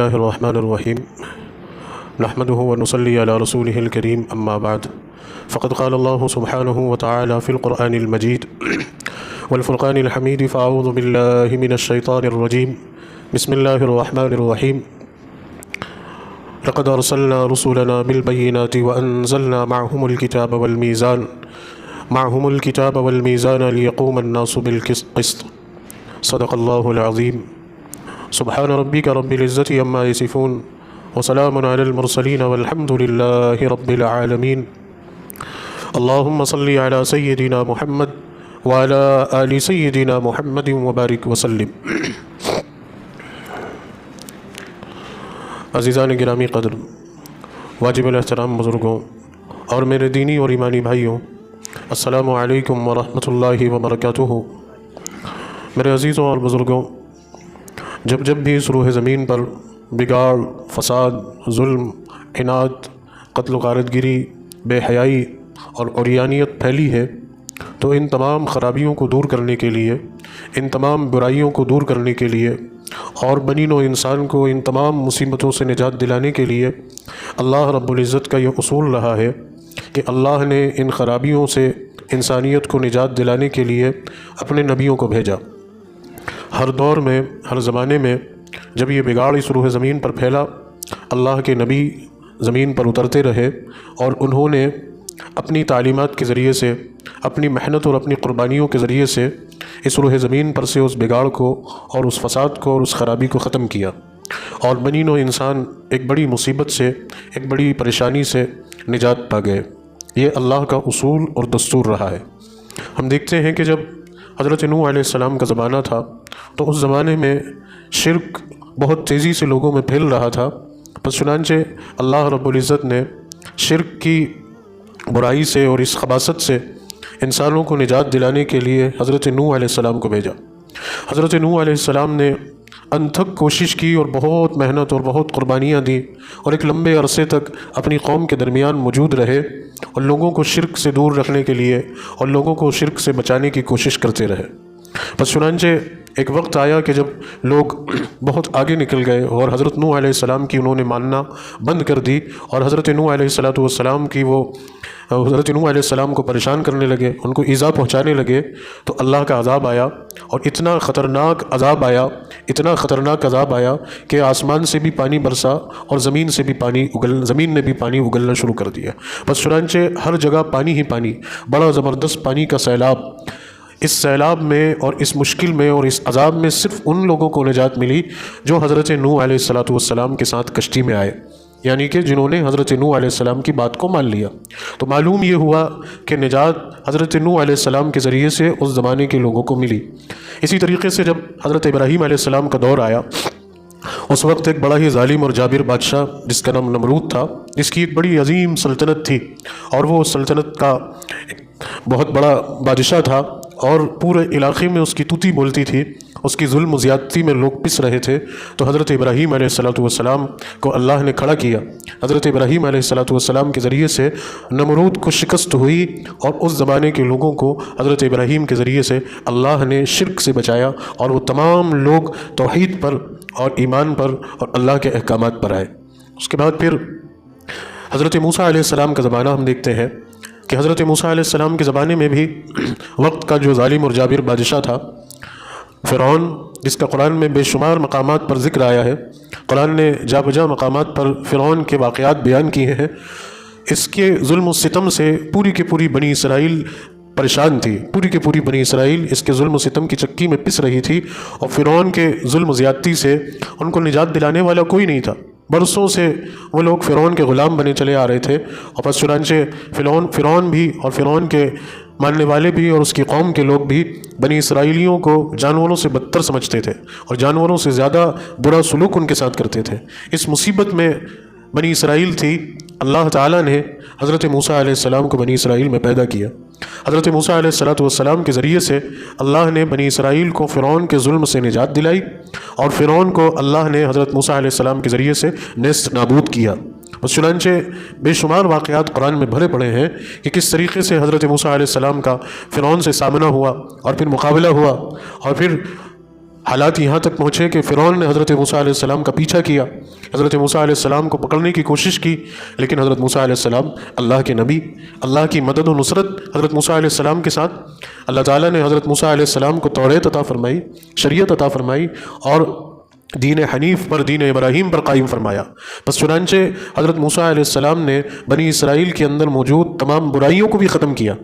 الله الرحمن الرحيم نحمده ونصلي على رسوله الكريم أما بعد فقد قال الله سبحانه وتعالى في القرآن المجيد والفرقان الحميد فأعوذ بالله من الشيطان الرجيم بسم الله الرحمن الرحيم لقد أرسلنا رسلنا بالبينات وأنزلنا معهم الكتاب والميزان ليقوم الناس بالقسط صدق الله العظيم سبحان ربك رب العزة عما يصفون وسلام على المرسلين والحمد لله رب العالمين اللهم صل على سيدنا محمد وعلى آل سيدنا محمد وبارك وسلم۔ عزیزان گرامی قدر، واجب الاحترام بزرگوں اور میرے دینی اور ایمانی بھائیوں، السلام علیکم ورحمۃ اللہ وبرکاتہ۔ میرے عزیزوں اور بزرگوں، جب بھی اس روح زمین پر بگاڑ، فساد، ظلم، عناد، قتل و غارت گری، بے حیائی اور عریانیت پھیلی ہے تو ان تمام خرابیوں کو دور کرنے کے لیے، ان تمام برائیوں کو دور کرنے کے لیے اور بنی نوع انسان کو ان تمام مصیبتوں سے نجات دلانے کے لیے اللہ رب العزت کا یہ اصول رہا ہے کہ اللہ نے ان خرابیوں سے انسانیت کو نجات دلانے کے لیے اپنے نبیوں کو بھیجا۔ ہر دور میں، ہر زمانے میں جب یہ بگاڑ اس روح زمین پر پھیلا، اللہ کے نبی زمین پر اترتے رہے اور انہوں نے اپنی تعلیمات کے ذریعے سے، اپنی محنت اور اپنی قربانیوں کے ذریعے سے اس روح زمین پر سے اس بگاڑ کو اور اس فساد کو اور اس خرابی کو ختم کیا، اور بنی نوع انسان ایک بڑی مصیبت سے، ایک بڑی پریشانی سے نجات پا گئے۔ یہ اللہ کا اصول اور دستور رہا ہے۔ ہم دیکھتے ہیں کہ جب حضرت نوح علیہ السلام کا زمانہ تھا تو اس زمانے میں شرک بہت تیزی سے لوگوں میں پھیل رہا تھا، پس چنانچہ اللہ رب العزت نے شرک کی برائی سے اور اس خباثت سے انسانوں کو نجات دلانے کے لیے حضرت نوح علیہ السلام کو بھیجا۔ حضرت نوح علیہ السلام نے انتھک کوشش کی اور بہت محنت اور بہت قربانیاں دی اور ایک لمبے عرصے تک اپنی قوم کے درمیان موجود رہے اور لوگوں کو شرک سے دور رکھنے کے لیے اور لوگوں کو شرک سے بچانے کی کوشش کرتے رہے۔ پس چنانچہ ایک وقت آیا کہ جب لوگ بہت آگے نکل گئے اور حضرت نوح علیہ السلام کی انہوں نے ماننا بند کر دی اور حضرت نوح علیہ السلام کو پریشان کرنے لگے، ان کو ایذا پہنچانے لگے، تو اللہ کا عذاب آیا اور اتنا خطرناک عذاب آیا کہ آسمان سے بھی پانی برسا اور زمین نے بھی پانی اگلنا شروع کر دیا۔ بس چنانچہ ہر جگہ پانی ہی پانی، بڑا زبردست پانی کا سیلاب۔ اس سیلاب میں اور اس مشکل میں اور اس عذاب میں صرف ان لوگوں کو نجات ملی جو حضرت نوح علیہ السلام کے ساتھ کشتی میں آئے، یعنی کہ جنہوں نے حضرت نوح علیہ السلام کی بات کو مان لیا۔ تو معلوم یہ ہوا کہ نجات حضرت نوح علیہ السلام کے ذریعے سے اس زمانے کے لوگوں کو ملی۔ اسی طریقے سے جب حضرت ابراہیم علیہ السلام کا دور آیا، اس وقت ایک بڑا ہی ظالم اور جابر بادشاہ جس کا نام نمرود تھا، جس کی ایک بڑی عظیم سلطنت تھی اور وہ سلطنت کا بہت بڑا بادشاہ تھا اور پورے علاقے میں اس کی توتی بولتی تھی، اس کی ظلم و زیادتی میں لوگ پس رہے تھے۔ تو حضرت ابراہیم علیہ السلام کو اللہ نے کھڑا کیا۔ حضرت ابراہیم علیہ السلام کے ذریعے سے نمرود کو شکست ہوئی اور اس زمانے کے لوگوں کو حضرت ابراہیم کے ذریعے سے اللہ نے شرک سے بچایا اور وہ تمام لوگ توحید پر اور ایمان پر اور اللہ کے احکامات پر آئے۔ اس کے بعد پھر حضرت موسیٰ علیہ السلام کا زمانہ ہم دیکھتے ہیں کہ حضرت موسیٰ علیہ السلام کے زمانے میں بھی وقت کا جو ظالم اور جابر بادشاہ تھا فرعون، جس کا قرآن میں بے شمار مقامات پر ذکر آیا ہے، قرآن نے جا بجا مقامات پر فرعون کے واقعات بیان کیے ہیں۔ اس کے ظلم و ستم سے پوری کی پوری بنی اسرائیل پریشان تھی، پوری کی پوری بنی اسرائیل اس کے ظلم و ستم کی چکی میں پس رہی تھی اور فرعون کے ظلم و زیادتی سے ان کو نجات دلانے والا کوئی نہیں تھا۔ برسوں سے وہ لوگ فرعون کے غلام بنے چلے آ رہے تھے اور پس چنانچہ فرعون بھی اور فرعون کے ماننے والے بھی اور اس کی قوم کے لوگ بھی بنی اسرائیلیوں کو جانوروں سے بدتر سمجھتے تھے اور جانوروں سے زیادہ برا سلوک ان کے ساتھ کرتے تھے۔ اس مصیبت میں بنی اسرائیل تھی، اللہ تعالیٰ نے حضرت موسیٰ علیہ السلام کو بنی اسرائیل میں پیدا کیا۔ حضرت موسیٰ علیہ السلام کے ذریعے سے اللہ نے بنی اسرائیل کو فرعون کے ظلم سے نجات دلائی اور فرعون کو اللہ نے حضرت موسیٰ علیہ السلام کے ذریعے سے نیست نابود کیا۔ بس چنانچہ بے شمار واقعات قرآن میں بھرے پڑے ہیں کہ کس طریقے سے حضرت موسیٰ علیہ السلام کا فرعون سے سامنا ہوا اور پھر مقابلہ ہوا اور پھر حالات یہاں تک پہنچے کہ فرعون نے حضرت موسیٰ علیہ السلام کا پیچھا کیا، حضرت موسیٰ علیہ السلام کو پکڑنے کی کوشش کی، لیکن حضرت موسیٰ علیہ السلام اللہ کے نبی، اللہ کی مدد و نصرت حضرت موسیٰ علیہ السلام کے ساتھ، اللہ تعالیٰ نے حضرت موسیٰ علیہ السلام کو توریت عطا فرمائی، شریعت عطا فرمائی، اور دین حنیف پر، دین ابراہیم پر قائم فرمایا۔ بس چنانچہ حضرت موسیٰ علیہ السلام نے بنی اسرائیل کے اندر موجود تمام برائیوں کو بھی ختم کیا،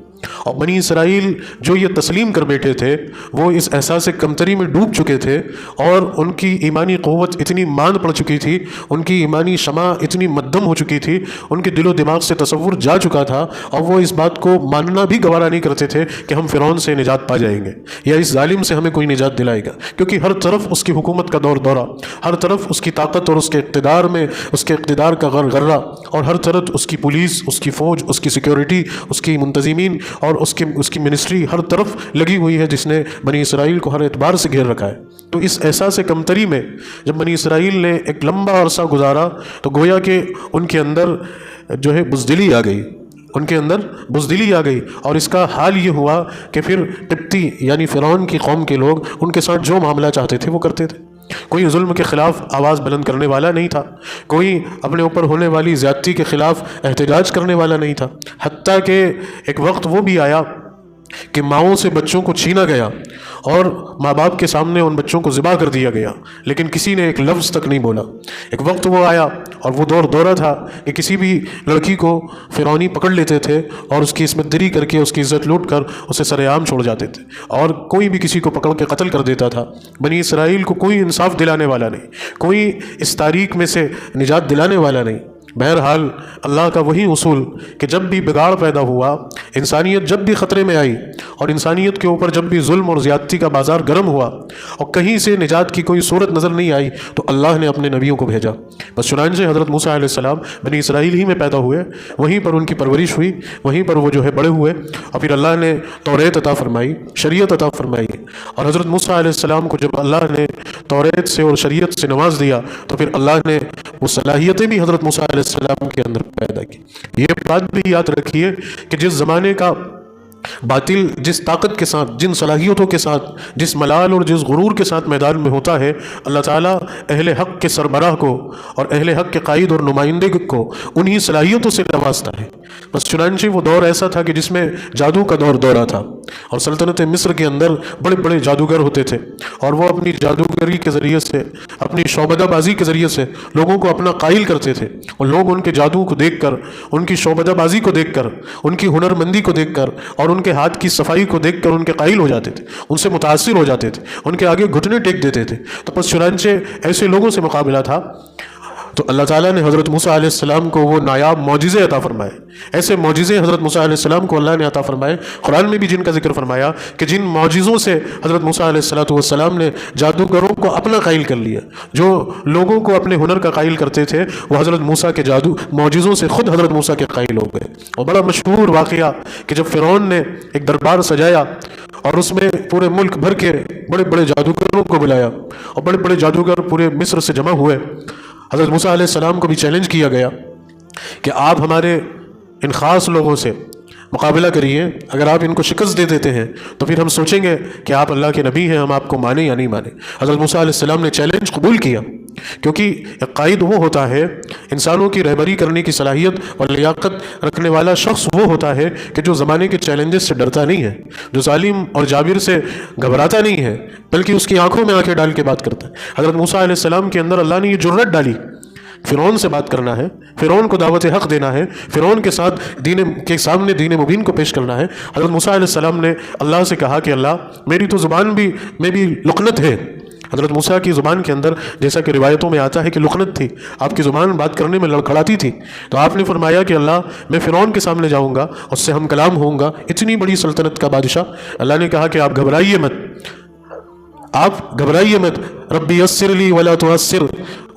اور بنی اسرائیل جو یہ تسلیم کر بیٹھے تھے وہ اس احساس کمتری میں ڈوب چکے تھے، اور ان کی ایمانی قوت اتنی ماند پڑ چکی تھی، ان کی ایمانی شمع اتنی مدھم ہو چکی تھی، ان کے دل و دماغ سے تصور جا چکا تھا، اور وہ اس بات کو ماننا بھی گوارا نہیں کرتے تھے کہ ہم فرعون سے نجات پا جائیں گے، یا اس ظالم سے ہمیں کوئی نجات دلائے گا، کیونکہ ہر طرف اس کی حکومت کا دور دورہ، ہر طرف اس کی طاقت اور اس کے اقتدار میں اس کے اقتدار کا غرغرہ، اور ہر طرف اس کی پولیس، اس کی فوج، اس کی سیکیورٹی، اس کی منتظمین اور اس کی منسٹری ہر طرف لگی ہوئی ہے، جس نے بنی اسرائیل کو ہر اعتبار سے گھیر رکھا ہے۔ تو اس احساس کمتری میں جب بنی اسرائیل نے ایک لمبا عرصہ گزارا تو گویا کہ ان کے اندر جو ہے بزدلی آ گئی، ان کے اندر بزدلی آ گئی، اور اس کا حال یہ ہوا کہ پھر قبطی یعنی فرعون کی قوم کے لوگ ان کے ساتھ جو معاملہ چاہتے تھے وہ کرتے تھے۔ کوئی ظلم کے خلاف آواز بلند کرنے والا نہیں تھا، کوئی اپنے اوپر ہونے والی زیادتی کے خلاف احتجاج کرنے والا نہیں تھا، حتیٰ کہ ایک وقت وہ بھی آیا کہ ماؤں سے بچوں کو چھینا گیا اور ماں باپ کے سامنے ان بچوں کو ذبح کر دیا گیا، لیکن کسی نے ایک لفظ تک نہیں بولا۔ ایک وقت وہ آیا اور وہ دورہ تھا کہ کسی بھی لڑکی کو فرعونی پکڑ لیتے تھے اور اس کی عصمت دری کر کے، اس کی عزت لوٹ کر اسے سر عام چھوڑ جاتے تھے، اور کوئی بھی کسی کو پکڑ کے قتل کر دیتا تھا۔ بنی اسرائیل کو کوئی انصاف دلانے والا نہیں، کوئی اس تاریخ میں سے نجات دلانے والا نہیں۔ بہرحال اللہ کا وہی اصول کہ جب بھی بگاڑ پیدا ہوا، انسانیت جب بھی خطرے میں آئی، اور انسانیت کے اوپر جب بھی ظلم اور زیادتی کا بازار گرم ہوا اور کہیں سے نجات کی کوئی صورت نظر نہیں آئی، تو اللہ نے اپنے نبیوں کو بھیجا۔ بس چنانچہ حضرت موسیٰ علیہ السلام بنی اسرائیل ہی میں پیدا ہوئے، وہیں پر ان کی پرورش ہوئی، وہیں پر وہ جو ہے بڑے ہوئے، اور پھر اللہ نے توریت عطا فرمائی، شریعت عطا فرمائی، اور حضرت موسیٰ علیہ السلام کو جب اللہ نے توریت سے اور شریعت سے نواز دیا تو پھر اللہ نے وہ صلاحیتیں بھی حضرت موسیٰ علیہ السلام کے اندر پیدا کی۔ یہ بات بھی یاد رکھیے کہ جس زمانے کا باطل جس طاقت کے ساتھ، جن صلاحیتوں کے ساتھ، جس ملال اور جس غرور کے ساتھ میدان میں ہوتا ہے، اللہ تعالیٰ اہل حق کے سربراہ کو اور اہل حق کے قائد اور نمائندے کو انہی صلاحیتوں سے نوازتا ہے۔ بس چنانچہ وہ دور ایسا تھا کہ جس میں جادو کا دورہ تھا، اور سلطنت مصر کے اندر بڑے بڑے جادوگر ہوتے تھے، اور وہ اپنی جادوگری کے ذریعے سے، اپنی شعبدہ بازی کے ذریعے سے لوگوں کو اپنا قائل کرتے تھے، اور لوگ ان کے جادو کو دیکھ کر، ان کی شعبدہ بازی کو دیکھ کر، ان کی ہنر مندی کو دیکھ کر، اور ان کے ہاتھ کی صفائی کو دیکھ کر ان کے قائل ہو جاتے تھے، ان سے متاثر ہو جاتے تھے، ان کے آگے گھٹنے ٹیک دیتے تھے۔ تو بس چنانچہ ایسے لوگوں سے مقابلہ تھا، تو اللہ تعالیٰ نے حضرت موسیٰ علیہ السلام کو وہ نایاب معجزے عطا فرمائے۔ ایسے معجزے حضرت موسیٰ علیہ السلام کو اللہ نے عطا فرمائے۔ قرآن میں بھی جن کا ذکر فرمایا کہ جن معجزوں سے حضرت موسیٰ علیہ السلام نے جادوگروں کو اپنا قائل کر لیا، جو لوگوں کو اپنے ہنر کا قائل کرتے تھے، وہ حضرت موسیٰ کے جادو معجزوں سے خود حضرت موسیٰ کے قائل ہو گئے۔ اور بڑا مشہور واقعہ کہ جب فرعون نے ایک دربار سجایا اور اس میں پورے ملک بھر کے بڑے بڑے جادوگروں کو بلایا، اور بڑے بڑے جادوگر پورے مصر سے جمع ہوئے، حضرت موسیٰ علیہ السلام کو بھی چیلنج کیا گیا کہ آپ ہمارے ان خاص لوگوں سے مقابلہ کریے، اگر آپ ان کو شکست دے دیتے ہیں تو پھر ہم سوچیں گے کہ آپ اللہ کے نبی ہیں، ہم آپ کو مانیں یا نہیں مانیں۔ حضرت موسیٰ علیہ السلام نے چیلنج قبول کیا، کیونکہ ایک قائد وہ ہوتا ہے، انسانوں کی رہبری کرنے کی صلاحیت اور لیاقت رکھنے والا شخص وہ ہوتا ہے کہ جو زمانے کے چیلنجز سے ڈرتا نہیں ہے، جو ظالم اور جابر سے گھبراتا نہیں ہے، بلکہ اس کی آنکھوں میں آنکھیں ڈال کے بات کرتا ہے۔ حضرت موسیٰ علیہ السلام کے اندر اللہ نے یہ جرأت ڈالی، فرعون سے بات کرنا ہے، فرعون کو دعوت حق دینا ہے، فرعون کے ساتھ دین کے سامنے دین مبین کو پیش کرنا ہے۔ حضرت موسیٰ علیہ السلام نے اللہ سے کہا کہ اللہ، میری تو زبان میں بھی لقنت ہے۔ حضرت موسیٰ کی زبان کے اندر جیسا کہ روایتوں میں آتا ہے کہ لقنت تھی، آپ کی زبان بات کرنے میں لڑکھڑاتی تھی، تو آپ نے فرمایا کہ اللہ، میں فرعون کے سامنے جاؤں گا، اس سے ہم کلام ہوں گا، اتنی بڑی سلطنت کا بادشاہ۔ اللہ نے کہا کہ آپ گھبرائیے مت، آپ گھبرائیے مت، ربی یسر لی ولا تعسر،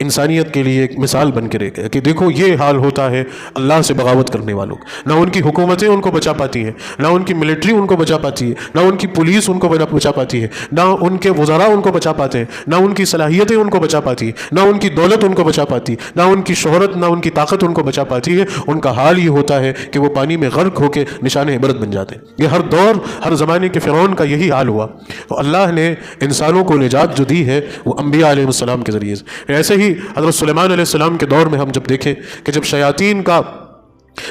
انسانیت کے لیے ایک مثال بن کے رہ گئے کہ دیکھو یہ حال ہوتا ہے اللہ سے بغاوت کرنے والوں کا۔ نہ ان کی حکومتیں ان کو بچا پاتی ہیں، نہ ان کی ملٹری ان کو بچا پاتی ہے، نہ ان کی پولیس ان کو بچا پاتی ہے، نہ ان کے وزراء ان کو بچا پاتے ہیں، نہ ان کی صلاحیتیں ان کو بچا پاتی ہیں، نہ ان کی دولت ان کو بچا پاتی، نہ ان کی شہرت، نہ ان کی طاقت ان کو بچا پاتی ہے۔ ان کا حال یہ ہوتا ہے کہ وہ پانی میں غرق ہو کے نشان عبرت بن جاتے ہیں۔ یہ ہر دور ہر زمانے کے فرعون کا یہی حال ہوا۔ تو اللہ نے انسانوں کو نجات جو دی ہے وہ انبیاء علیہ السلام کے ذریعے سے۔ ایسے ہی حضرت سلیمان علیہ السلام کے دور میں ہم جب دیکھیں کہ جب شیاطین کا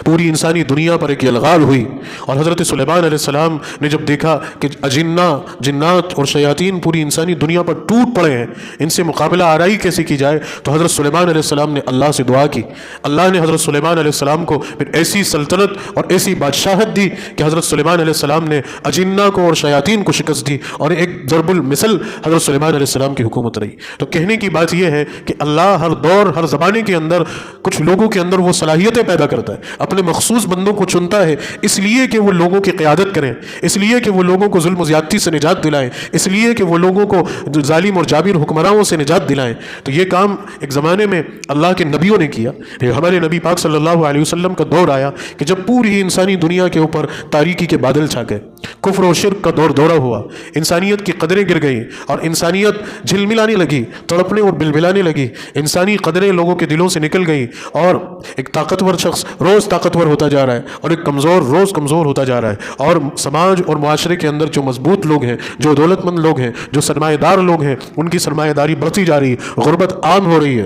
پوری انسانی دنیا پر ایک الغال ہوئی، اور حضرت سلیمان علیہ السلام نے جب دیکھا کہ جنات اور شیاطین پوری انسانی دنیا پر ٹوٹ پڑے ہیں، ان سے مقابلہ آرائی کیسے کی جائے، تو حضرت سلیمان علیہ السلام نے اللہ سے دعا کی۔ اللہ نے حضرت سلیمان علیہ السلام کو پھر ایسی سلطنت اور ایسی بادشاہت دی کہ حضرت سلیمان علیہ السلام نے اجنہ کو اور شیاطین کو شکست دی، اور ایک ضرب المثل حضرت سلیمان علیہ السلام کی حکومت رہی۔ تو کہنے کی بات یہ ہے کہ اللہ ہر دور ہر زمانے کے اندر کچھ لوگوں کے اندر وہ صلاحیتیں پیدا کرتا ہے، اپنے مخصوص بندوں کو چنتا ہے، اس لیے کہ وہ لوگوں کی قیادت کریں، اس لیے کہ وہ لوگوں کو ظلم و زیادتی سے نجات دلائیں، اس لیے کہ وہ لوگوں کو ظالم اور جابر حکمرانوں سے نجات دلائیں۔ تو یہ کام ایک زمانے میں اللہ کے نبیوں نے کیا۔ پھر ہمارے نبی پاک صلی اللہ علیہ وسلم کا دور آیا کہ جب پوری انسانی دنیا کے اوپر تاریکی کے بادل چھا گئے، کفر و شرک کا دورہ ہوا، انسانیت کی قدریں گر گئیں اور انسانیت جھلملانے لگی، تڑپنے اور بلبلانے لگی، انسانی قدریں لوگوں کے دلوں سے نکل گئیں، اور ایک طاقتور شخص روز طاقتور ہوتا جا رہا ہے اور ایک کمزور روز کمزور ہوتا جا رہا ہے، اور سماج اور معاشرے کے اندر جو مضبوط لوگ ہیں، جو دولت مند لوگ ہیں، جو سرمایہ دار لوگ ہیں، ان کی سرمایہ داری بڑھتی جا رہی ہے، غربت عام ہو رہی ہے،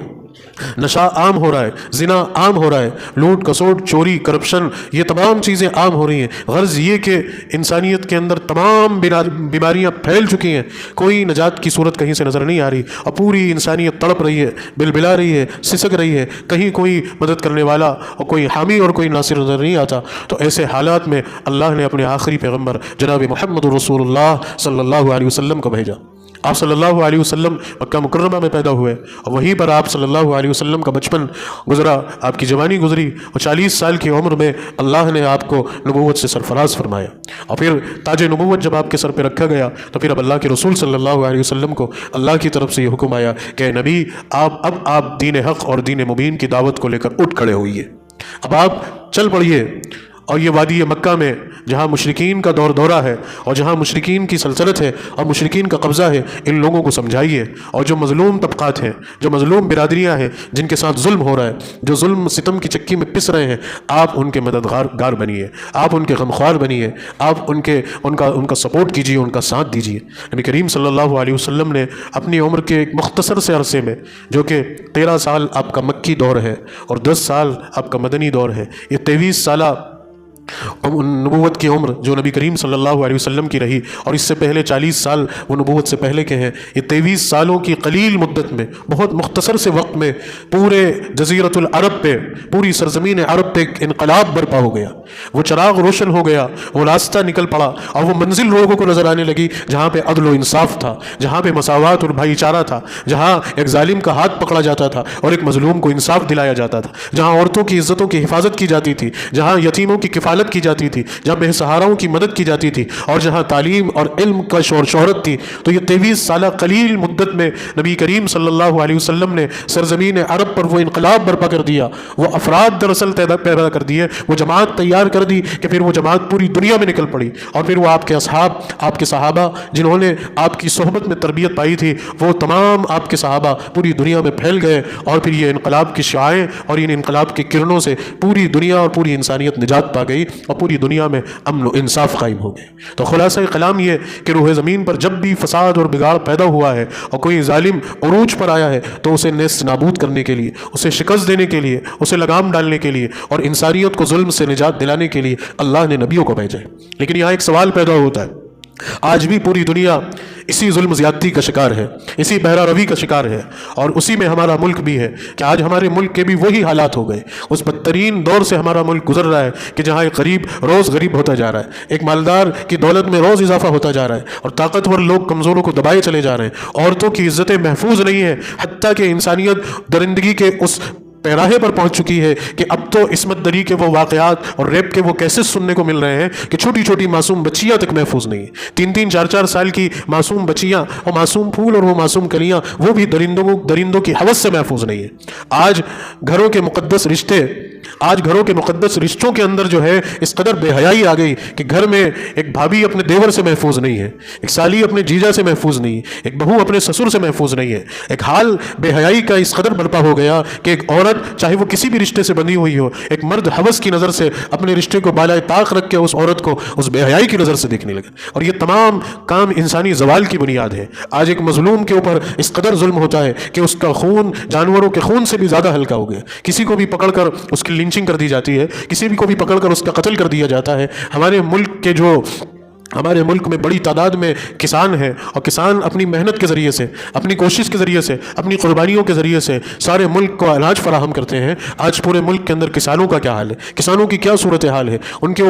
نشہ عام ہو رہا ہے، زنا عام ہو رہا ہے، لوٹ کسوٹ چوری کرپشن یہ تمام چیزیں عام ہو رہی ہیں۔ غرض یہ کہ انسانیت کے اندر تمام بیماریاں پھیل چکی ہیں، کوئی نجات کی صورت کہیں سے نظر نہیں آ رہی، اور پوری انسانیت تڑپ رہی ہے، بلبلا رہی ہے، سسک رہی ہے، کہیں کوئی مدد کرنے والا اور کوئی حامی اور کوئی ناصر نظر نہیں آتا۔ تو ایسے حالات میں اللہ نے اپنے آخری پیغمبر جناب محمد رسول اللہ صلی اللہ علیہ وسلم کو بھیجا۔ آپ صلی اللہ علیہ وسلم مکہ مکرمہ میں پیدا ہوئے، اور وہیں پر آپ صلی اللہ علیہ وسلم کا بچپن گزرا، آپ کی جوانی گزری، اور 40 سال کی عمر میں اللہ نے آپ کو نبوت سے سرفراز فرمایا، اور پھر تاج نبوت جب آپ کے سر پہ رکھا گیا تو پھر اب اللہ کے رسول صلی اللہ علیہ وسلم کو اللہ کی طرف سے یہ حکم آیا کہ نبی آپ دین حق اور دین مبین کی دعوت کو لے کر اٹھ کھڑے ہوئیے، اب آپ چل پڑیے، اور یہ وادی مکہ میں جہاں مشرکین کا دورہ ہے اور جہاں مشرکین کی سلطنت ہے اور مشرکین کا قبضہ ہے، ان لوگوں کو سمجھائیے، اور جو مظلوم طبقات ہیں، جو مظلوم برادریاں ہیں، جن کے ساتھ ظلم ہو رہا ہے، جو ظلم ستم کی چکی میں پس رہے ہیں، آپ ان کے مددگار بنیے، آپ ان کے غمخوار بنیے، آپ ان کا سپورٹ کیجیے، ان کا ساتھ دیجیے۔ نبی کریم صلی اللہ علیہ وسلم نے اپنی عمر کے ایک مختصر سے عرصے میں، جو کہ 13 سال آپ کا مکی دور ہے اور 10 سال آپ کا مدنی دور ہے، یہ 23 سالہ نبوت کی عمر جو نبی کریم صلی اللہ علیہ وسلم کی رہی، اور اس سے پہلے 40 سال وہ نبوت سے پہلے کے ہیں، یہ 23 سالوں کی قلیل مدت میں، بہت مختصر سے وقت میں پورے جزیرۃ العرب پہ، پوری سرزمین عرب پہ ایک انقلاب برپا ہو گیا، وہ چراغ روشن ہو گیا، وہ راستہ نکل پڑا، اور وہ منزل لوگوں کو نظر آنے لگی جہاں پہ عدل و انصاف تھا، جہاں پہ مساوات اور بھائی چارہ تھا، جہاں ایک ظالم کا ہاتھ پکڑا جاتا تھا اور ایک مظلوم کو انصاف دلایا جاتا تھا، جہاں عورتوں کی عزتوں کی حفاظت کی جاتی تھی، جہاں یتیموں کی کفالت کی جاتی تھی، جہاں بے سہاراؤں کی مدد کی جاتی تھی، اور جہاں تعلیم اور علم کا شہرت تھی۔ تو یہ 23 سالہ قلیل مدت میں نبی کریم صلی اللہ علیہ وسلم نے سرزمین عرب پر وہ انقلاب برپا کر دیا، وہ افراد دراصل پیدا کر دیے، وہ جماعت تیار کر دی کہ پھر وہ جماعت پوری دنیا میں نکل پڑی، اور پھر وہ آپ کے اصحاب، آپ کے صحابہ جنہوں نے آپ کی صحبت میں تربیت پائی تھی، وہ تمام آپ کے صحابہ پوری دنیا میں پھیل گئے، اور پھر یہ انقلاب کی شعاعیں اور ان انقلاب کی کرنوں سے پوری دنیا اور پوری انسانیت نجات پا گئی، اور پوری دنیا میں امن و انصاف قائم ہو گئے۔ تو خلاصہ کلام یہ کہ روح زمین پر جب بھی فساد اور بگاڑ پیدا ہوا ہے اور کوئی ظالم عروج پر آیا ہے تو اسے نیست نابود کرنے کے لیے، اسے شکست دینے کے لیے، اسے لگام ڈالنے کے لیے اور انسانیت کو ظلم سے نجات دلانے کے لیے اللہ نے نبیوں کو بھیجا ہے۔ لیکن یہاں ایک سوال پیدا ہوتا ہے، آج بھی پوری دنیا اسی ظلم زیادتی کا شکار ہے، اسی بہرہ روی کا شکار ہے، اور اسی میں ہمارا ملک بھی ہے کہ آج ہمارے ملک کے بھی وہی حالات ہو گئے۔ اس بدترین دور سے ہمارا ملک گزر رہا ہے کہ جہاں ایک غریب روز غریب ہوتا جا رہا ہے، ایک مالدار کی دولت میں روز اضافہ ہوتا جا رہا ہے، اور طاقتور لوگ کمزوروں کو دبائے چلے جا رہے ہیں، عورتوں کی عزتیں محفوظ نہیں ہیں، حتیٰ کہ انسانیت درندگی کے اس پیراہے پر پہنچ چکی ہے کہ اب تو عصمت دری کے وہ واقعات اور ریپ کے وہ کیسز سننے کو مل رہے ہیں کہ چھوٹی چھوٹی معصوم بچیاں تک محفوظ نہیں ہیں، 3 4 4 سال کی معصوم بچیاں اور معصوم پھول اور وہ معصوم کلیاں وہ بھی درندوں کی ہوس سے محفوظ نہیں ہیں۔ آج گھروں کے مقدس رشتوں کے اندر جو ہے اس قدر بے حیائی آ گئی کہ گھر میں ایک بھابھی اپنے دیور سے محفوظ نہیں ہے، ایک سالی اپنے جیجا سے محفوظ نہیں ہے، ایک بہو اپنے سسر سے محفوظ نہیں ہے۔ ایک حال بے حیائی کا اس قدر برپا ہو گیا کہ ایک عورت چاہے وہ کسی بھی رشتے سے بندھی ہوئی ہو، ایک مرد ہوس کی نظر سے اپنے رشتے کو بالائے طاق رکھ کے اس عورت کو اس بے حیائی کی نظر سے دیکھنے لگا، اور یہ تمام کام انسانی زوال کی بنیاد ہے۔ آج ایک مظلوم کے اوپر اس قدر ظلم ہوتا ہے کہ اس کا خون جانوروں کے خون سے بھی زیادہ ہلکا ہو گیا، کسی کو بھی پکڑ کر اس کی لنچنگ کر دی جاتی ہے، کسی بھی کو بھی پکڑ کر اس کا قتل کر دیا جاتا ہے۔ ہمارے ملک میں بڑی تعداد میں کسان ہیں، اور کسان اپنی محنت کے ذریعے سے، اپنی کوشش کے ذریعے سے، اپنی قربانیوں کے ذریعے سے سارے ملک کو اناج فراہم کرتے ہیں۔ آج پورے ملک کے اندر کسانوں کا کیا حال ہے، کسانوں کی کیا صورتحال ہے، ان کے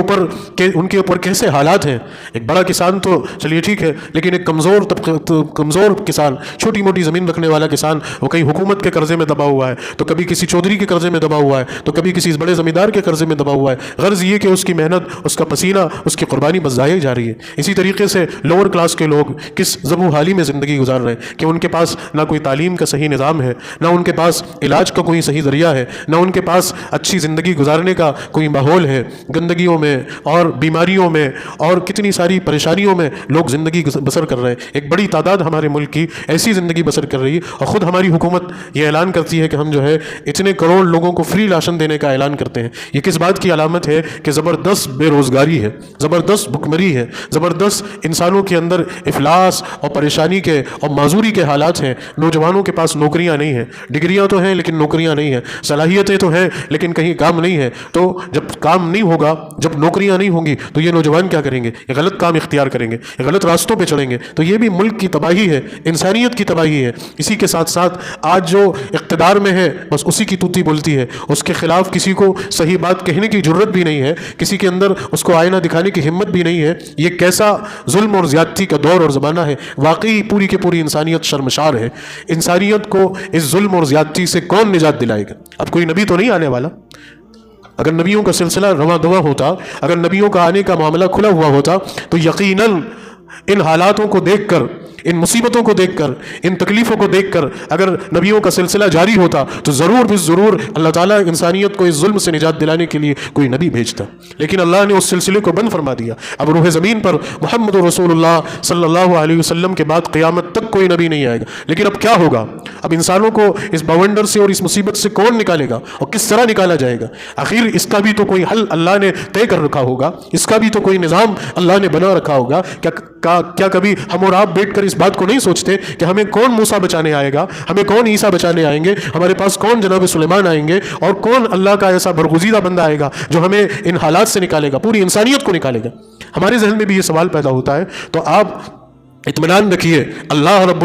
اوپر کیسے حالات ہیں۔ ایک بڑا کسان تو چلیے ٹھیک ہے، لیکن ایک کمزور کسان، چھوٹی موٹی زمین رکھنے والا کسان، وہ کہیں حکومت کے قرضے میں دبا ہوا ہے، تو کبھی کسی چودھری کے قرضے میں دبا ہوا ہے، تو کبھی کسی بڑے زمیندار کے قرضے میں دبا ہوا ہے۔ غرض یہ کہ اس کی محنت، اس کا پسینہ، اس کی قربانی بس ضائع جا رہی ہے۔ اسی طریقے سے لوور کلاس کے لوگ کس ذبح و حالی میں زندگی گزار رہے ہیں کہ ان کے پاس نہ کوئی تعلیم کا صحیح نظام ہے، نہ ان کے پاس علاج کا کوئی صحیح ذریعہ ہے، نہ ان کے پاس اچھی زندگی گزارنے کا کوئی ماحول ہے۔ گندگیوں میں اور بیماریوں میں اور کتنی ساری پریشانیوں میں لوگ زندگی بسر کر رہے ہیں۔ ایک بڑی تعداد ہمارے ملک کی ایسی زندگی بسر کر رہی ہے، اور خود ہماری حکومت یہ اعلان کرتی ہے کہ ہم جو ہے اتنے کروڑ لوگوں کو فری راشن دینے کا اعلان کرتے ہیں۔ یہ کس بات کی علامت ہے کہ زبردست بے روزگاری ہے، زبردست بھکمری ہے، زبردست انسانوں کے اندر افلاس اور پریشانی کے اور معذوری کے حالات ہیں۔ نوجوانوں کے پاس نوکریاں نہیں ہیں، ڈگریاں تو ہیں لیکن نوکریاں نہیں ہیں، صلاحیتیں تو ہیں لیکن کہیں کام نہیں ہے۔ تو جب کام نہیں ہوگا، جب نوکریاں نہیں ہوں گی، تو یہ نوجوان کیا کریں گے؟ یہ غلط کام اختیار کریں گے، یہ غلط راستوں پہ چڑھیں گے۔ تو یہ بھی ملک کی تباہی ہے، انسانیت کی تباہی ہے۔ اسی کے ساتھ ساتھ آج جو اقتدار میں ہے بس اسی کی توتی بولتی ہے، اس کے خلاف کسی کو صحیح بات کہنے کی جرت بھی نہیں ہے، کسی کے اندر اس کو آئینہ دکھانے کی ہمت بھی نہیں ہے۔ یہ کیسا ظلم اور زیادتی کا دور اور زمانہ ہے، واقعی پوری کی پوری انسانیت شرمشار ہے۔ انسانیت کو اس ظلم اور زیادتی سے کون نجات دلائے گا؟ اب کوئی نبی تو نہیں آنے والا۔ اگر نبیوں کا سلسلہ رواں دواں ہوتا، اگر نبیوں کا آنے کا معاملہ کھلا ہوا ہوتا، تو یقیناً ان حالاتوں کو دیکھ کر، ان مصیبتوں کو دیکھ کر، ان تکلیفوں کو دیکھ کر اگر نبیوں کا سلسلہ جاری ہوتا تو ضرور اللہ تعالیٰ انسانیت کو اس ظلم سے نجات دلانے کے لیے کوئی نبی بھیجتا، لیکن اللہ نے اس سلسلے کو بند فرما دیا۔ اب روح زمین پر محمد رسول اللہ صلی اللہ علیہ وسلم کے بعد قیامت تک کوئی نبی نہیں آئے گا۔ لیکن اب کیا ہوگا؟ اب انسانوں کو اس بونڈر سے اور اس مصیبت سے کون نکالے گا اور کس طرح نکالا جائے گا؟ آخر اس کا بھی تو کوئی حل اللہ نے طے کر رکھا ہوگا، اس کا بھی تو کوئی نظام اللہ نے بنا رکھا ہوگا۔ کیا کبھی ہم اور آپ بیٹھ کر اس بات کو نہیں سوچتے کہ ہمیں کون موسیٰ بچانے آئے گا، ہمیں کون عیسیٰ بچانے آئیں گے، ہمارے پاس کون جناب سلیمان آئیں گے، اور کون اللہ کا ایسا برگزیدہ بندہ آئے گا جو ہمیں ان حالات سے نکالے گا، پوری انسانیت کو نکالے گا؟ ہمارے ذہن میں بھی یہ سوال پیدا ہوتا ہے۔ تو آپ اطمینان رکھیے، اللہ رب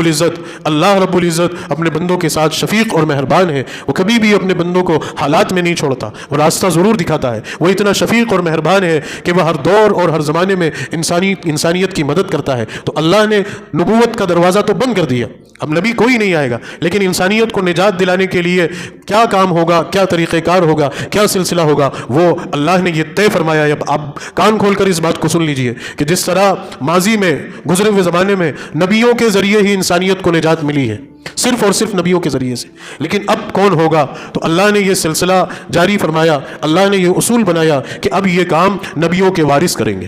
العزت اپنے بندوں کے ساتھ شفیق اور مہربان ہے۔ وہ کبھی بھی اپنے بندوں کو حالات میں نہیں چھوڑتا، وہ راستہ ضرور دکھاتا ہے۔ وہ اتنا شفیق اور مہربان ہے کہ وہ ہر دور اور ہر زمانے میں انسانیت کی مدد کرتا ہے۔ تو اللہ نے نبوت کا دروازہ تو بند کر دیا، اب نبی کوئی نہیں آئے گا، لیکن انسانیت کو نجات دلانے کے لیے کیا کام ہوگا، کیا طریقہ کار ہوگا، کیا سلسلہ ہوگا، وہ اللہ نے یہ طے فرمایا ہے۔ اب آپ کان کھول کر اس بات کو سن لیجئے کہ جس طرح ماضی میں گزرے ہوئے زمانے میں نبیوں کے ذریعے ہی انسانیت کو نجات ملی ہے، صرف اور صرف نبیوں کے ذریعے سے، لیکن اب کون ہوگا؟ تو اللہ نے یہ سلسلہ جاری فرمایا، اللہ نے یہ اصول بنایا کہ اب یہ کام نبیوں کے وارث کریں گے،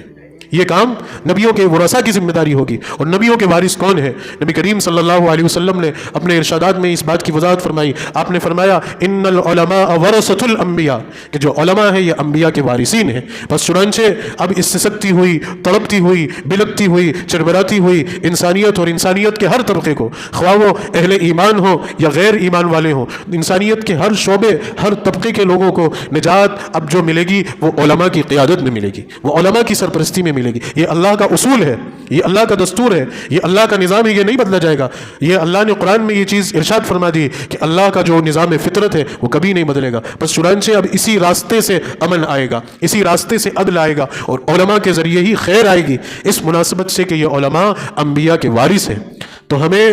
یہ کام نبیوں کے ورثاء کی ذمہ داری ہوگی۔ اور نبیوں کے وارث کون ہیں؟ نبی کریم صلی اللہ علیہ وسلم نے اپنے ارشادات میں اس بات کی وضاحت فرمائی۔ آپ نے فرمایا ان العلماء ورثۃ الانبیاء، کہ جو علماء ہیں یہ انبیاء کے وارثین ہیں۔ بس چنانچہ اب اس سے سکتی ہوئی، تڑپتی ہوئی، بلکتی ہوئی، چربراتی ہوئی انسانیت اور انسانیت کے ہر طبقے کو، خواہ وہ اہل ایمان ہو یا غیر ایمان والے ہوں، انسانیت کے ہر شعبے، ہر طبقے کے لوگوں کو نجات اب جو ملے گی وہ علماء کی قیادت میں ملے گی، وہ علماء کی سرپرستی میں ملے گی۔ یہ اللہ کا اصول ہے، یہ اللہ کا دستور ہے، یہ اللہ کا نظام ہے، یہ نہیں بدلا جائے گا۔ یہ اللہ نے قرآن میں یہ چیز ارشاد فرما دی کہ اللہ کا جو نظام فطرت ہے وہ کبھی نہیں بدلے گا۔ بس چنانچہ اب اسی راستے سے امن آئے گا، اسی راستے سے عدل آئے گا، اور علماء کے ذریعے ہی خیر آئے گی، اس مناسبت سے کہ یہ علماء انبیاء کے وارث ہیں۔ تو ہمیں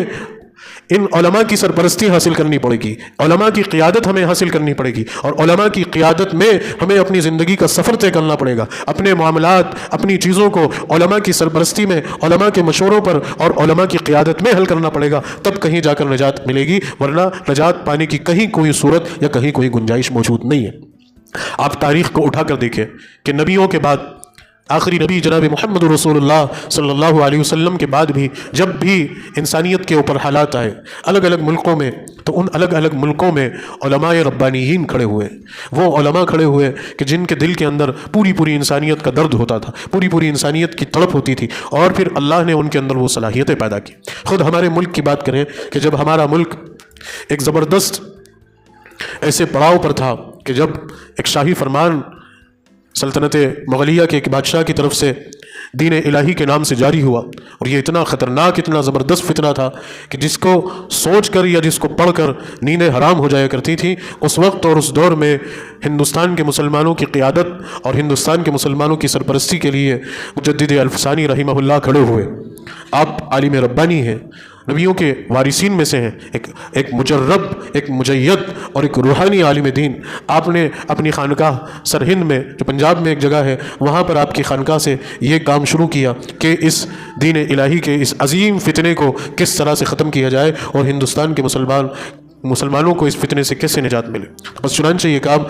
ان علماء کی سرپرستی حاصل کرنی پڑے گی، علماء کی قیادت ہمیں حاصل کرنی پڑے گی، اور علماء کی قیادت میں ہمیں اپنی زندگی کا سفر طے کرنا پڑے گا، اپنے معاملات، اپنی چیزوں کو علماء کی سرپرستی میں، علماء کے مشوروں پر اور علماء کی قیادت میں حل کرنا پڑے گا، تب کہیں جا کر نجات ملے گی، ورنہ نجات پانے کی کہیں کوئی صورت یا کہیں کوئی گنجائش موجود نہیں ہے۔ آپ تاریخ کو اٹھا کر دیکھیں کہ نبیوں کے بعد آخری نبی جناب محمد رسول اللہ صلی اللہ علیہ وسلم کے بعد بھی جب بھی انسانیت کے اوپر حالات آئے الگ الگ ملکوں میں، تو ان الگ الگ ملکوں میں علماء ربانیین کھڑے ہوئے، وہ علماء کھڑے ہوئے کہ جن کے دل کے اندر پوری انسانیت کا درد ہوتا تھا، پوری انسانیت کی تڑپ ہوتی تھی، اور پھر اللہ نے ان کے اندر وہ صلاحیتیں پیدا کی۔ خود ہمارے ملک کی بات کریں کہ جب ہمارا ملک ایک زبردست ایسے پڑاؤ پر تھا کہ جب ایک شاہی فرمان سلطنت مغلیہ کے ایک بادشاہ کی طرف سے دین الہی کے نام سے جاری ہوا، اور یہ اتنا خطرناک، اتنا زبردست فتنہ تھا کہ جس کو سوچ کر یا جس کو پڑھ کر نیندیں حرام ہو جایا کرتی تھیں، اس وقت اور اس دور میں ہندوستان کے مسلمانوں کی قیادت اور ہندوستان کے مسلمانوں کی سرپرستی کے لیے مجدد الفسانی رحمہ اللہ کھڑے ہوئے۔ آپ عالم ربانی ہیں، نبیوں کے وارثین میں سے ہیں، ایک مجرب، ایک مجید اور ایک روحانی عالم دین۔ آپ نے اپنی خانقاہ سرہند میں، جو پنجاب میں ایک جگہ ہے، وہاں پر آپ کی خانقاہ سے یہ کام شروع کیا کہ اس دین الہی کے اس عظیم فتنے کو کس طرح سے ختم کیا جائے اور ہندوستان کے مسلمانوں کو اس فتنے سے کیسے نجات ملے۔ بس چنانچہ یہ کام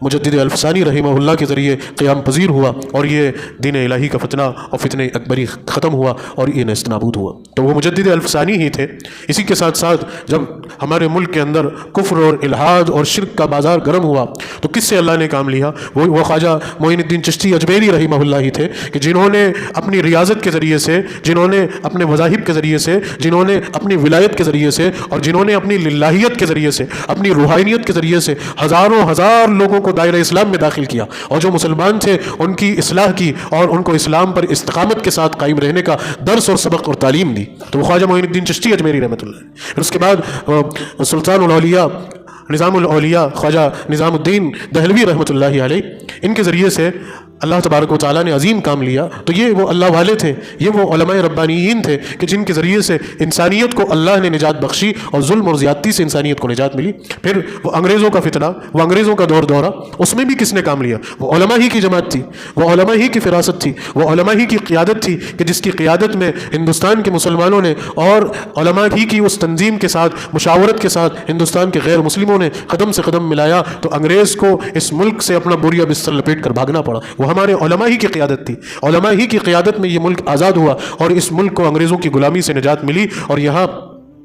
مجدد الفسانی رحمہ اللہ کے ذریعے قیام پذیر ہوا، اور یہ دین الہی کا فتنہ اور فتنہ اکبری ختم ہوا اور یہ نیست نابود ہوا۔ تو وہ مجدد الفسانی ہی تھے۔ اسی کے ساتھ ساتھ جب ہمارے ملک کے اندر کفر اور الحاد اور شرک کا بازار گرم ہوا تو کس سے اللہ نے کام لیا؟ وہ خواجہ معین الدین چشتی اجمیری رحمہ اللہ ہی تھے کہ جنہوں نے اپنی ریاضت کے ذریعے سے، جنہوں نے اپنے مذاہب کے ذریعے سے، جنہوں نے اپنی ولایت کے ذریعے سے، اور جنہوں نے اپنی للہیت کے ذریعے سے، اپنی روحانیت کے ذریعے سے ہزار لوگوں کو دائرہ اسلام میں داخل کیا، اور جو مسلمان تھے ان کی اصلاح کی اور ان کو اسلام پر استقامت کے ساتھ قائم رہنے کا درس اور سبق اور تعلیم دی۔ تو وہ خواجہ معین الدین چشتی اجمیری رحمۃ اللہ۔ پھر اس کے بعد سلطان الاولیاء، نظام الاولیاء خواجہ نظام الدین دہلوی رحمۃ اللہ علیہ، ان کے ذریعے سے اللہ تبارک و تعالیٰ نے عظیم کام لیا۔ تو یہ وہ اللہ والے تھے، یہ وہ علماء ربانیین تھے کہ جن کے ذریعے سے انسانیت کو اللہ نے نجات بخشی اور ظلم اور زیادتی سے انسانیت کو نجات ملی۔ پھر وہ انگریزوں کا فتنہ، وہ انگریزوں کا دورہ، اس میں بھی کس نے کام لیا؟ وہ علماء ہی کی جماعت تھی، وہ علماء ہی کی فراست تھی، وہ علماء ہی کی قیادت تھی کہ جس کی قیادت میں ہندوستان کے مسلمانوں نے اور علماء ہی کی اس تنظیم کے ساتھ، مشاورت کے ساتھ ہندوستان کے غیر مسلموں نے قدم سے قدم ملایا، تو انگریز کو اس ملک سے اپنا بوریا بستر لپیٹ کر بھاگنا پڑا۔ وہ ہمارے علماء ہی کی قیادت تھی، علماء ہی کی قیادت میں یہ ملک آزاد ہوا، اور اس ملک کو انگریزوں کی غلامی سے نجات ملی، اور یہاں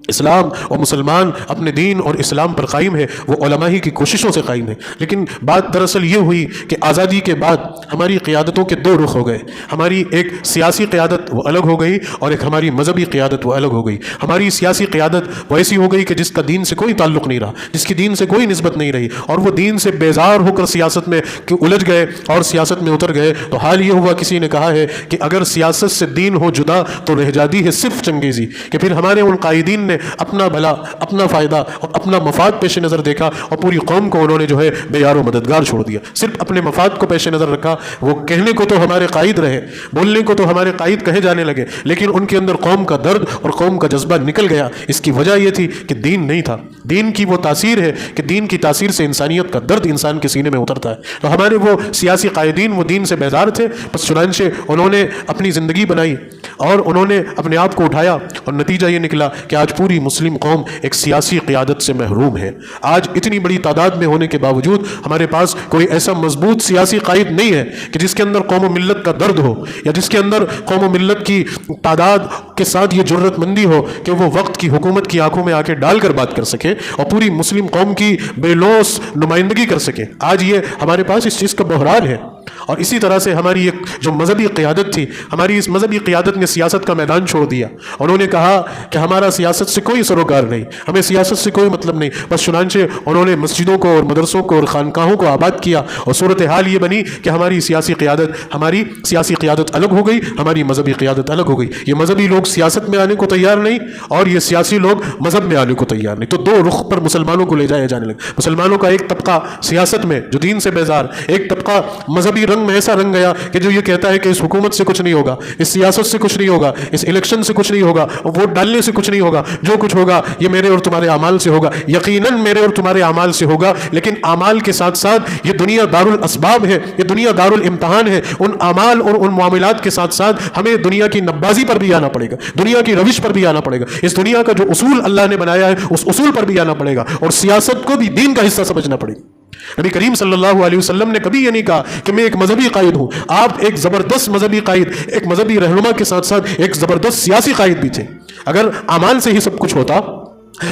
اسلام اور مسلمان اپنے دین اور اسلام پر قائم ہے، وہ علماء ہی کی کوششوں سے قائم ہے۔ لیکن بات دراصل یہ ہوئی کہ آزادی کے بعد ہماری قیادتوں کے دو رخ ہو گئے، ہماری ایک سیاسی قیادت وہ الگ ہو گئی، اور ایک ہماری مذہبی قیادت وہ الگ ہو گئی۔ ہماری سیاسی قیادت وہ ایسی ہو گئی کہ جس کا دین سے کوئی تعلق نہیں رہا، جس کی دین سے کوئی نسبت نہیں رہی، اور وہ دین سے بیزار ہو کر سیاست میں الجھ گئے اور سیاست میں اتر گئے۔ تو حال یہ ہوا، کسی نے کہا ہے کہ اگر سیاست سے دین ہو جدا تو رہ جاتی ہے صرف چنگیزی، کہ پھر ہمارے ان قائدین نے اپنا بھلا، اپنا فائدہ اور اپنا مفاد پیش نظر دیکھا، اور پوری قوم کو انہوں نے جو ہے بے یار و مددگار چھوڑ دیا، صرف اپنے مفاد کو پیش نظر رکھا۔ وہ کہنے کو تو ہمارے قائد رہے، بولنے کو تو ہمارے قائد کہے جانے لگے، لیکن ان کے اندر قوم کا درد اور قوم کا جذبہ نکل گیا۔ اس کی وجہ یہ تھی کہ دین نہیں تھا۔ دین کی وہ تاثیر ہے کہ دین کی تاثیر سے انسانیت کا درد انسان کے سینے میں اترتا ہے۔ تو ہمارے وہ سیاسی قائدین وہ دین سے بیزار تھے، بس چنانچہ انہوں نے اپنی زندگی بنائی اور انہوں نے اپنے آپ کو اٹھایا، اور نتیجہ یہ نکلا کہ آج پوری مسلم قوم ایک سیاسی قیادت سے محروم ہے۔ آج اتنی بڑی تعداد میں ہونے کے باوجود ہمارے پاس کوئی ایسا مضبوط سیاسی قائد نہیں ہے کہ جس کے اندر قوم و ملت کا درد ہو، یا جس کے اندر قوم و ملت کی تعداد کے ساتھ یہ جرت مندی ہو کہ وہ وقت کی حکومت کی آنکھوں میں آ کے ڈال کر بات کر سکے اور پوری مسلم قوم کی بے لوث نمائندگی کر سکے۔ آج یہ ہمارے پاس اس چیز کا بحران ہے۔ اور اسی طرح سے ہماری ایک جو مذہبی قیادت تھی، ہماری اس مذہبی قیادت نے سیاست کا میدان چھوڑ دیا۔ انہوں نے کہا کہ ہمارا سیاست سے کوئی سروکار نہیں، ہمیں سیاست سے کوئی مطلب نہیں، بس چنانچہ انہوں نے مسجدوں کو اور مدرسوں کو اور خانقاہوں کو آباد کیا، اور صورتحال یہ بنی کہ ہماری سیاسی قیادت الگ ہو گئی، ہماری مذہبی قیادت الگ ہو گئی۔ یہ مذہبی لوگ سیاست میں آنے کو تیار نہیں اور یہ سیاسی لوگ مذہب میں آنے کو تیار نہیں. تو دو رخ پر مسلمانوں کو لے جایا جانے لگا. مسلمانوں کا ایک طبقہ سیاست میں جو دین سے بیزار، ایک طبقہ مذہبی رنگ میں ایسا رنگ گیا کہ جو یہ کہتا ہے کہ اس حکومت سے کچھ نہیں ہوگا، اس سیاست سے کچھ نہیں ہوگا، اس الیکشن سے کچھ نہیں ہوگا، ووٹ ڈالنے سے کچھ نہیں ہوگا، جو کچھ ہوگا یہ میرے اور تمہارے اعمال سے ہوگا. یقیناً میرے اور تمہارے اعمال سے ہوگا، لیکن اعمال کے ساتھ ساتھ یہ دنیا دارالاسباب ہے، یہ دنیا دارالامتحان ہے. ان اعمال اور ان معاملات کے ساتھ ساتھ ہمیں دنیا کی نبازی پر بھی آنا پڑے گا، دنیا کی روش پر بھی آنا پڑے گا، اس دنیا کا جو اصول اللہ نے بنایا ہے اس اصول پر بھی آنا پڑے گا، اور سیاست کو بھی دین کا حصہ سمجھنا پڑے گا. نبی کریم صلی اللہ علیہ وسلم نے کبھی یہ نہیں کہا کہ میں ایک مذہبی قائد ہوں. آپ ایک زبردست مذہبی قائد، ایک مذہبی رہنما کے ساتھ ساتھ ایک زبردست سیاسی قائد بھی تھے. اگر اعمال سے ہی سب کچھ ہوتا،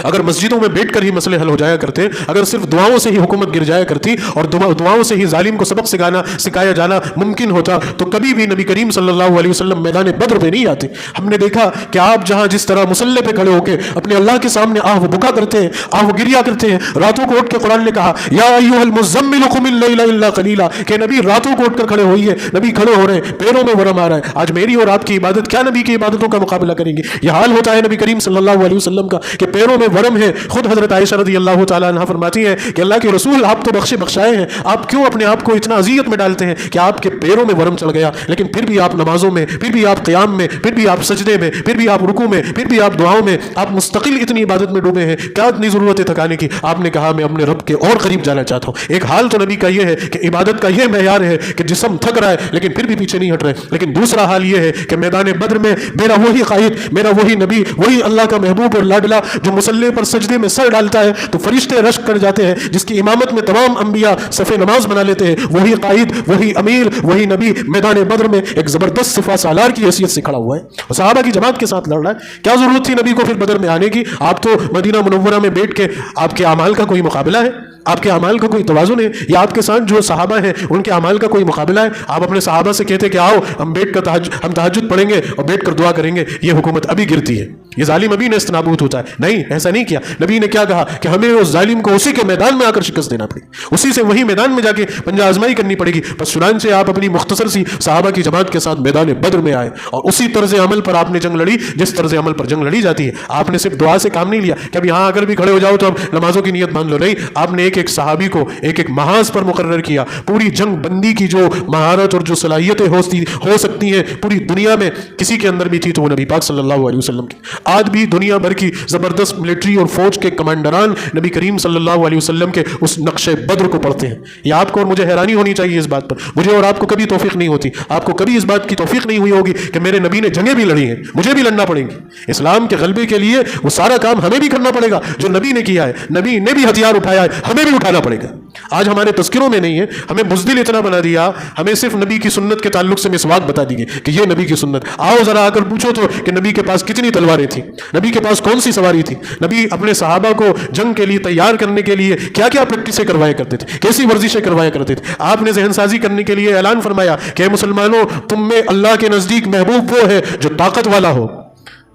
اگر مسجدوں میں بیٹھ کر ہی مسئلے حل ہو جایا کرتے، اگر صرف دعاؤں سے ہی حکومت گر جایا کرتی اور دعاؤں سے ہی ظالم کو سبق سکھایا جانا ممکن ہوتا، تو کبھی بھی نبی کریم صلی اللہ علیہ وسلم میدان بدر پہ نہیں آتے. ہم نے دیکھا کہ آپ جہاں جس طرح مسلح پہ کھڑے ہو کے اپنے اللہ کے سامنے آہ و بکا کرتے ہیں، آہ و گریا کرتے ہیں. راتوں کو اٹھ کے قرآن نے کہا یا ایھا المزمل قم اللیل الا قلیلا، کہ نبی راتوں کو اٹھ کر کھڑے ہوئیے. نبی کھڑے ہو رہے ہیں، پیروں میں ورم آ رہا ہے. آج میری اور آپ کی عبادت کیا نبی کی عبادتوں کا مقابلہ کریں گے؟ یہ حال ہوتا ہے نبی کریم صلی اللہ علیہ وسلم کا کہ پیروں میں ورم ہے. خود حضرت عائشہ رضی اللہ تعالیٰ عنہ فرماتی ہے کہ اللہ کے رسول آپ تو بخشائے ہیں، آپ کیوں اپنے آپ کو اتنا اذیت میں ڈالتے ہیں کہ آپ کے پیروں میں ورم چڑھ گیا، لیکن پھر بھی آپ نمازوں میں، پھر بھی آپ قیام میں، پھر بھی آپ سجدے میں، پھر بھی آپ رکوع میں، پھر بھی آپ دعاؤں میں، آپ مستقل اتنی عبادت میں ڈوبے ہیں، کیا اتنی ضرورت ہے تھکانے کی؟ آپ نے کہا میں اپنے رب کے اور قریب جانا چاہتا ہوں. ایک حال تو نبی کا یہ ہے کہ عبادت کا یہ معیار ہے کہ جسم تھک رہا ہے لیکن پھر بھی پیچھے نہیں ہٹ رہے. لیکن دوسرا حال یہ ہے کہ میدان بدر میں میرا وہی قائد، میرا وہی نبی، وہی اللہ کا محبوب اور لاڈلا جو مسلح پر سجدے میں سر ڈالتا ہے تو فرشتے رشک کر جاتے ہیں، جس کی امامت میں تمام انبیاء صف نماز بنا لیتے ہیں، وہی قائد، وہی امیر، وہی نبی میدان بدر میں ایک زبردست سپہ سالار کی حیثیت سے کھڑا ہوا ہے اور صحابہ کی جماعت کے ساتھ لڑ رہا ہے. کیا ضرورت تھی نبی کو پھر بدر میں آنے کی؟ آپ تو مدینہ منورہ میں بیٹھ کے آپ کے اعمال کا کوئی مقابلہ ہے؟ آپ کے اعمال کا کوئی توازن ہے؟ یا آپ کے ساتھ جو صحابہ ہیں ان کے اعمال کا کوئی مقابلہ ہے؟ آپ اپنے صحابہ سے کہتے کہ آؤ ہم بیٹھ کر ہم تہجد پڑھیں گے اور بیٹھ کر دعا کریں گے، یہ حکومت ابھی گرتی ہے، یہ ظالم ابھی نیست نابود ہوتا ہے. نہیں، ایسا نہیں کیا. نبی نے کیا کہا کہ ہمیں اس ظالم کو اسی کے میدان میں آ کر شکست دینا پڑے گی، اسی سے وہی میدان میں جا کے پنجہ آزمائی کرنی پڑے گی. بس چنانچہ آپ اپنی مختصر سی صحابہ کی جماعت کے ساتھ میدان بدر میں آئے اور اسی طرز عمل پر آپ نے جنگ لڑی جس طرز عمل پر جنگ لڑی جاتی ہے. آپ نے صرف دعا سے کام نہیں لیا کہ اب یہاں اگر بھی کھڑے ہو جاؤ تو اب نمازوں کی نیت مان لو. نہیں، آپ نے ایک ایک صحابی کو ایک ایک محاذ پر مقرر کیا. پوری جنگ بندی کی جو مہارت اور جو صلاحیتیں ہو سکتی ہیں پوری دنیا میں کسی کے اندر بھی تھی تو وہ نبی پاک صلی اللہ علیہ وسلم کی. آج بھی دنیا بھر کی زبردست ملٹری اور فوج کے کمانڈران نبی کریم صلی اللہ علیہ وسلم کے اس نقش بدر کو پڑھتے ہیں. یہ آپ کو اور مجھے حیرانی ہونی چاہیے اس بات پر. مجھے اور آپ کو کبھی توفیق نہیں ہوتی، آپ کو کبھی اس بات کی توفیق نہیں ہوئی ہوگی کہ میرے نبی نے جنگیں بھی لڑی ہیں، مجھے بھی لڑنا پڑیں گی. اسلام کے غلبے کے لیے وہ سارا کام ہمیں بھی کرنا پڑے گا جو نبی نے کیا ہے. نبی نے بھی ہتھیار اٹھایا ہے، ہمیں بھی اٹھانا پڑے گا. آج ہمارے تذکروں میں نہیں ہے، ہمیں بزدل اتنا بنا دیا، ہمیں صرف نبی کی سنت کے تعلق سے مسواک بتا دی گئی کہ یہ نبی کی سنت. آؤ ذرا آ کر پوچھو تو کہ نبی کے پاس کتنی تلواریں تھیں، نبی کے پاس کون سی سواری تھی، نبی اپنے صحابہ کو جنگ کے لیے تیار کرنے کے لیے کیا کیا پریکٹسیں کروایا کرتے تھے، کیسی ورزشیں کروایا کرتے تھے. آپ نے ذہن سازی کرنے کے لیے اعلان فرمایا کہ اے مسلمانوں، تم میں اللہ کے نزدیک محبوب وہ ہے جو طاقت والا ہو،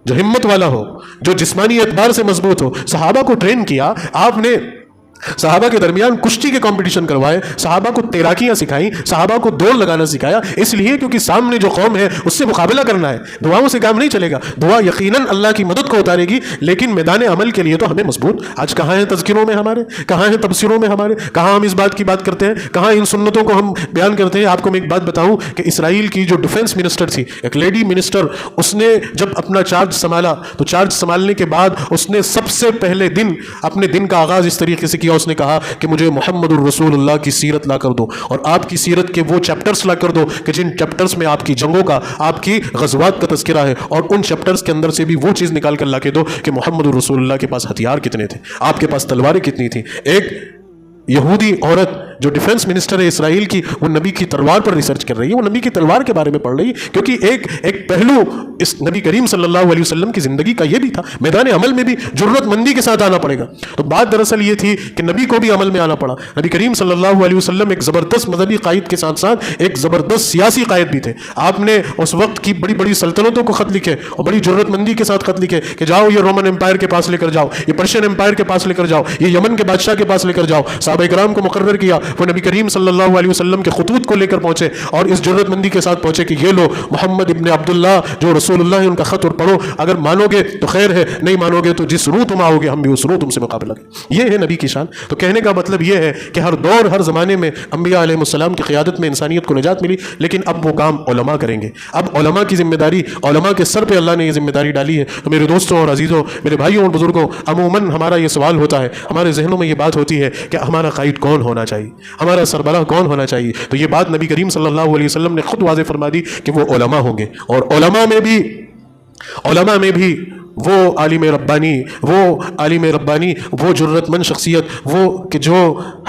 جو ہمت والا ہو، جو جسمانی اعتبار سے مضبوط ہو. صحابہ کو ٹرین کیا آپ نے، صحابہ کے درمیان کشتی کے کمپٹیشن کروائے، صحابہ کو تیراکیاں سکھائیں، صحابہ کو دوڑ لگانا سکھایا. اس لیے کیونکہ سامنے جو قوم ہے اس سے مقابلہ کرنا ہے. دعاؤں سے کام نہیں چلے گا، دعا یقیناً اللہ کی مدد کو اتارے گی، لیکن میدان عمل کے لیے تو ہمیں مضبوط. آج کہاں ہیں تذکروں میں ہمارے، کہاں ہیں تبصروں میں ہمارے، کہاں ہم اس بات کی بات کرتے ہیں، کہاں ان سنتوں کو ہم بیان کرتے ہیں. آپ کو میں ایک بات بتاؤں کہ اسرائیل کی جو ڈیفنس منسٹر تھی، ایک لیڈی منسٹر، اس نے جب اپنا چارج سنبھالا تو چارج سنبھالنے کے بعد اس نے سب سے پہلے دن اپنے دن کا آغاز اس طریقے سے کیا. اس نے کہا کہ مجھے محمد الرسول اللہ کی سیرت لا کر دو اور آپ کی سیرت کے وہ چیپٹرز لا کر دو کہ جن چیپٹرز میں آپ کی جنگوں کا، آپ کی غزوات کا تذکرہ ہے، اور ان چیپٹرز کے اندر سے بھی وہ چیز نکال کر لا کے دو کہ محمد الرسول اللہ کے پاس ہتھیار کتنے تھے، آپ کے پاس تلواریں کتنی تھیں. ایک یہودی عورت جو ڈیفنس منسٹر ہے اسرائیل کی، وہ نبی کی تلوار پر ریسرچ کر رہی ہے، وہ نبی کی تلوار کے بارے میں پڑھ رہی ہے، کیونکہ ایک پہلو اس نبی کریم صلی اللہ علیہ وسلم کی زندگی کا یہ بھی تھا. میدان عمل میں بھی جرت مندی کے ساتھ آنا پڑے گا. تو بات دراصل یہ تھی کہ نبی کو بھی عمل میں آنا پڑا. نبی کریم صلی اللہ علیہ وسلم ایک زبردست مذہبی قائد کے ساتھ ساتھ ایک زبردست سیاسی قائد بھی تھے. آپ نے اس وقت کی بڑی بڑی سلطنتوں کو خط لکھے اور بڑی جرت مندی کے ساتھ خط لکھے کہ جاؤ یہ رومن امپائر کے پاس لے کر جاؤ، یہ پرشین امپائر کے پاس لے کر جاؤ، یہ یمن کے بادشاہ کے پاس لے کر جاؤ. صحابہ کرام کو مقرر کیا، وہ نبی کریم صلی اللہ علیہ وسلم کے خطوط کو لے کر پہنچے اور اس جرت مندی کے ساتھ پہنچے کہ یہ لو محمد ابن عبداللہ جو رسول اللہ ہے ان کا خط اور پڑھو، اگر مانو گے تو خیر ہے، نہیں مانو گے تو جس روح تم آؤ گے ہم بھی اس روح تم سے مقابلہ کریں۔ یہ ہے نبی کی شان۔ تو کہنے کا مطلب یہ ہے کہ ہر دور ہر زمانے میں انبیاء علیہ السلام کی قیادت میں انسانیت کو نجات ملی، لیکن اب وہ کام علماء کریں گے۔ اب علماء کی ذمہ داری، علماء کے سر پہ اللہ نے یہ ذمہ داری ڈالی ہے۔ تو میرے دوستوں اور عزیزوں، میرے بھائیوں اور بزرگوں، عموماً ہمارا یہ سوال ہوتا ہے، ہمارے ذہنوں میں یہ بات ہوتی ہے کہ ہمارا قائد کون ہونا چاہیے، ہمارا سربراہ کون ہونا چاہیے؟ تو یہ بات نبی کریم صلی اللہ علیہ وسلم نے خود واضح فرما دی کہ وہ علماء ہوں گے، اور علماء میں بھی وہ عالم ربانی، وہ جرت مند شخصیت، وہ کہ جو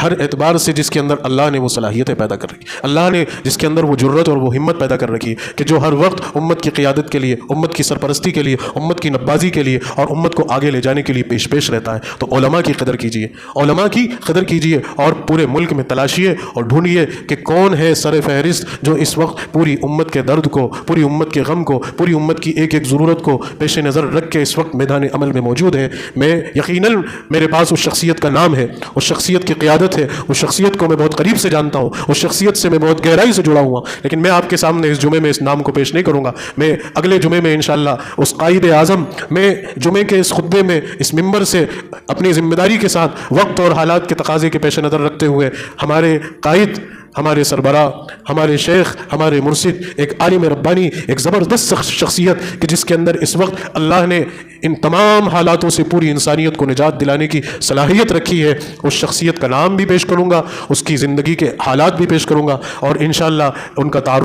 ہر اعتبار سے جس کے اندر اللہ نے وہ صلاحیتیں پیدا کر رکھی، اللہ نے جس کے اندر وہ جرت اور وہ ہمت پیدا کر رکھی ہے کہ جو ہر وقت امت کی قیادت کے لیے، امت کی سرپرستی کے لیے، امت کی نبازی کے لیے اور امت کو آگے لے جانے کے لیے پیش رہتا ہے۔ تو علماء کی قدر کیجیے، علماء کی قدر کیجیے، اور پورے ملک میں تلاشیے اور ڈھونڈیے کہ کون ہے سر فہرست جو اس وقت پوری امت کے درد کو، پوری امت کے غم کو، پوری امت کی ایک ایک ضرورت کو پیش نظر رکھ کے اس وقت میدان عمل میں موجود ہے۔ میں یقیناً میرے پاس اس شخصیت کا نام ہے، اس شخصیت کی قیادت ہے، اس شخصیت کو میں بہت قریب سے جانتا ہوں، اس شخصیت سے میں بہت گہرائی سے جڑا ہوا، لیکن میں آپ کے سامنے اس جمعے میں اس نام کو پیش نہیں کروں گا۔ میں اگلے جمعے میں انشاءاللہ اس قائد اعظم، میں جمعے کے اس خطبے میں اس ممبر سے اپنی ذمہ داری کے ساتھ وقت اور حالات کے تقاضے کے پیش نظر رکھتے ہوئے ہمارے قائد، ہمارے سربراہ، ہمارے شیخ، ہمارے مرشد، ایک عالم ربانی، ایک زبردست شخصیت کہ جس کے اندر اس وقت اللہ نے ان تمام حالاتوں سے پوری انسانیت کو نجات دلانے کی صلاحیت رکھی ہے، اس شخصیت کا نام بھی پیش کروں گا، اس کی زندگی کے حالات بھی پیش کروں گا، اور انشاءاللہ ان کا تعارف